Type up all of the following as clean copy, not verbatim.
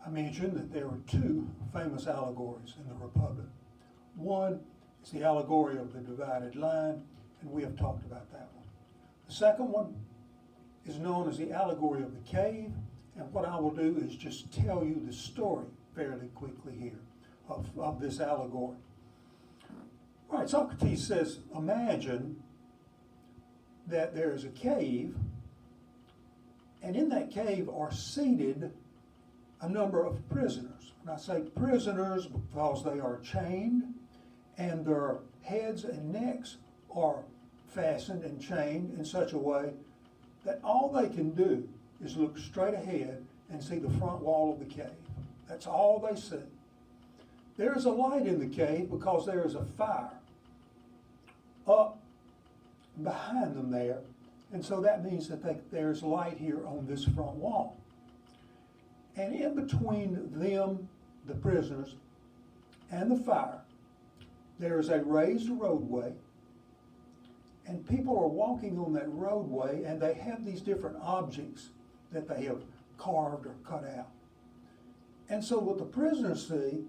I mentioned that there are two famous allegories in the Republic. One is the allegory of the divided line, and we have talked about that one. The second one is known as the allegory of the cave, and what I will do is just tell you the story fairly quickly here of this allegory. All right, Socrates says, imagine that there is a cave, and in that cave are seated a number of prisoners. And I say prisoners because they are chained, and their heads and necks are fastened and chained in such a way that all they can do is look straight ahead and see the front wall of the cave. That's all they see. There is a light in the cave because there is a fire up behind them there, and so that means that there's light here on this front wall. And in between them, the prisoners, and the fire, there is a raised roadway, and people are walking on that roadway, and they have these different objects that they have carved or cut out. And so what the prisoners see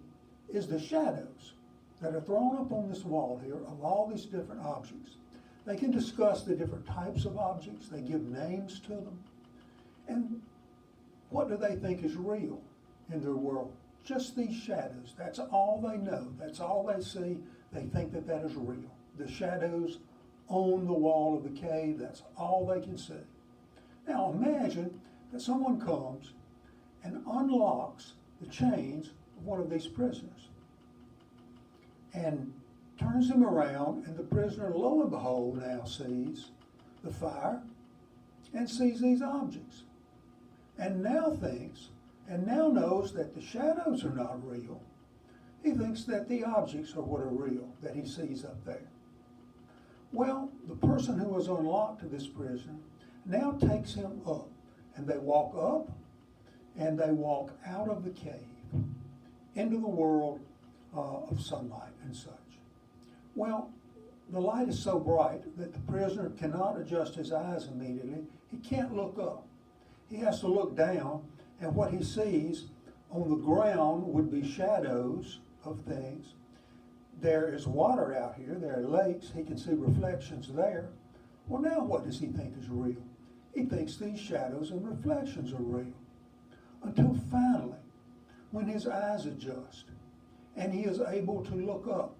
is the shadows that are thrown up on this wall here of all these different objects. They can discuss the different types of objects, they give names to them, and what do they think is real in their world? Just these shadows. That's all they know. That's all they see. They think that that is real. The shadows on the wall of the cave, that's all they can see. Now imagine that someone comes and unlocks the chains of one of these prisoners and turns him around, and the prisoner, lo and behold, now sees the fire and sees these objects. And now thinks, and now knows that the shadows are not real. He thinks that the objects are what are real, that he sees up there. Well, the person who was unlocked to this prisoner now takes him up, and they walk up, and they walk out of the cave into the world of sunlight and such. Well, the light is so bright that the prisoner cannot adjust his eyes immediately. He can't look up. He has to look down, and what he sees on the ground would be shadows of things. There is water out here, there are lakes, he can see reflections there. Well, now what does he think is real? He thinks these shadows and reflections are real. Until finally, when his eyes adjust, and he is able to look up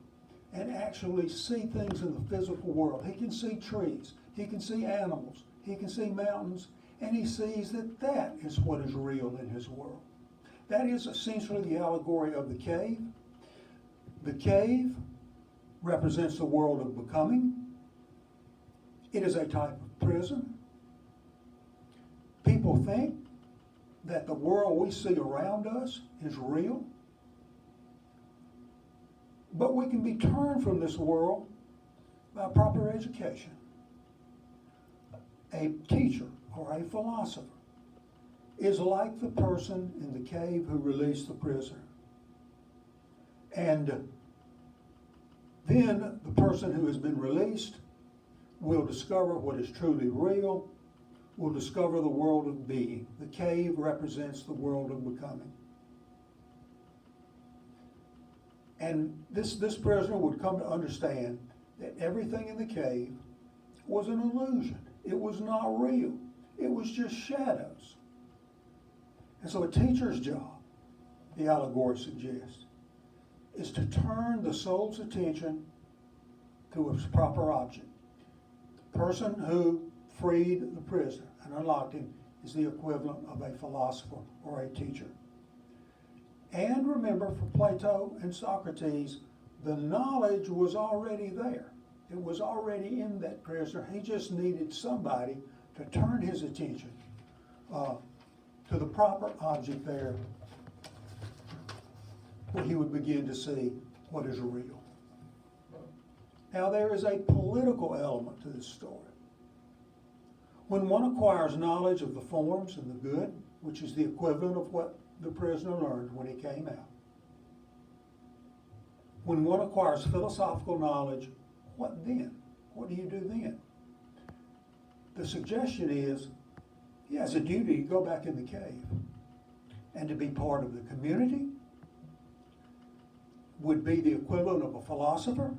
and actually see things in the physical world. He can see trees, he can see animals, he can see mountains, and he sees that that is what is real in his world. That is essentially the allegory of the cave. The cave represents the world of becoming. It is a type of prison. People think that the world we see around us is real, but we can be turned from this world by proper education. A teacher or a philosopher is like the person in the cave who released the prisoner. And then the person who has been released will discover what is truly real, will discover the world of being. The cave represents the world of becoming. And this prisoner would come to understand that everything in the cave was an illusion. It was not real. It was just shadows. And so a teacher's job, the allegory suggests, is to turn the soul's attention to its proper object. The person who freed the prisoner and unlocked him is the equivalent of a philosopher or a teacher. And remember, for Plato and Socrates, the knowledge was already there. It was already in that prisoner. He just needed somebody to turn his attention to the proper object there, where he would begin to see what is real. Now, there is a political element to this story. When one acquires knowledge of the forms and the good, which is the equivalent of what the prisoner learned when he came out, when one acquires philosophical knowledge, what then? What do you do then? The suggestion is he has a duty to go back in the cave and to be part of the community, would be the equivalent of a philosopher,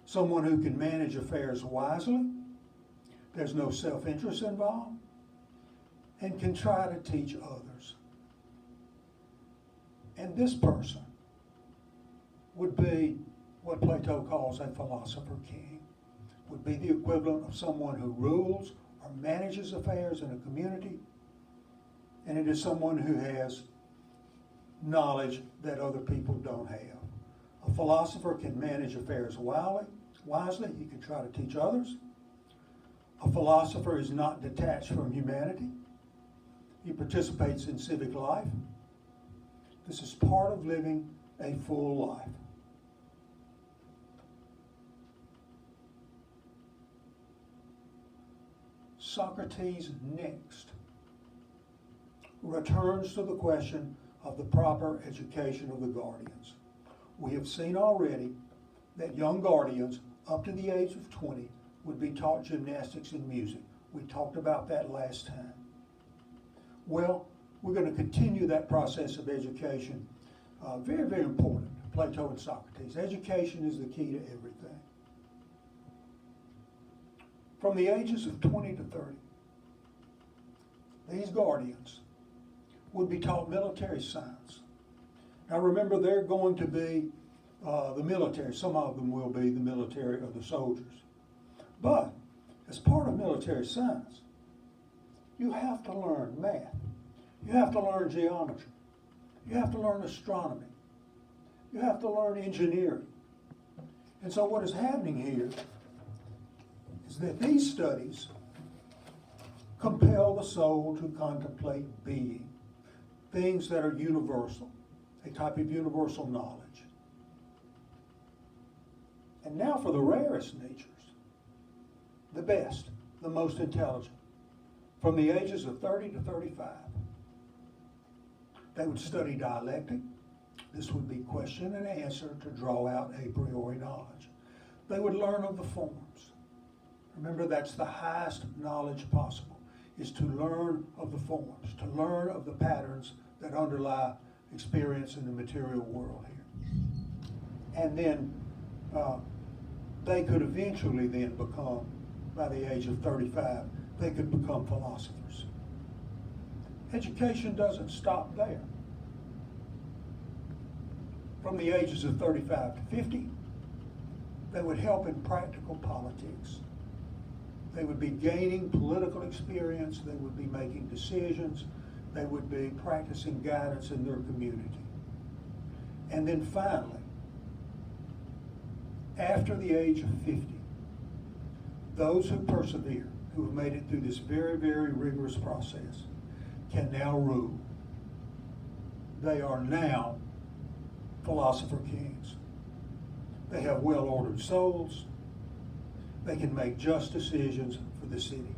someone who can manage affairs wisely, there's no self-interest involved, and can try to teach others. And this person would be what Plato calls a philosopher king, would be the equivalent of someone who rules or manages affairs in a community, and it is someone who has knowledge that other people don't have. A philosopher can manage affairs wisely, he can try to teach others. A philosopher is not detached from humanity. He participates in civic life. This is part of living a full life. Socrates next returns to the question of the proper education of the guardians. We have seen already that young guardians up to the age of 20 would be taught gymnastics and music. We talked about that last time. Well, we're going to continue that process of education. Very, very important, Plato and Socrates. Education is the key to everything. From the ages of 20 to 30, these guardians would be taught military science. Now remember, they're going to be the military. Some of them will be the military or the soldiers. But as part of military science, you have to learn math. You have to learn geometry. You have to learn astronomy. You have to learn engineering. And so what is happening here is that these studies compel the soul to contemplate being, things that are universal, a type of universal knowledge. And now for the rarest natures, the best, the most intelligent, from the ages of 30 to 35. They would study dialectic. This would be question and answer to draw out a priori knowledge. They would learn of the forms. Remember, that's the highest knowledge possible, is to learn of the forms, to learn of the patterns that underlie experience in the material world here. And then they could eventually then become, by the age of 35, they could become philosophers. Education doesn't stop there. From the ages of 35 to 50, they would help in practical politics. They would be gaining political experience, they would be making decisions, they would be practicing guidance in their community. And then finally, after the age of 50, those who persevere, who have made it through this very, very rigorous process, can now rule. They are now philosopher kings. They have well-ordered souls. They can make just decisions for the city.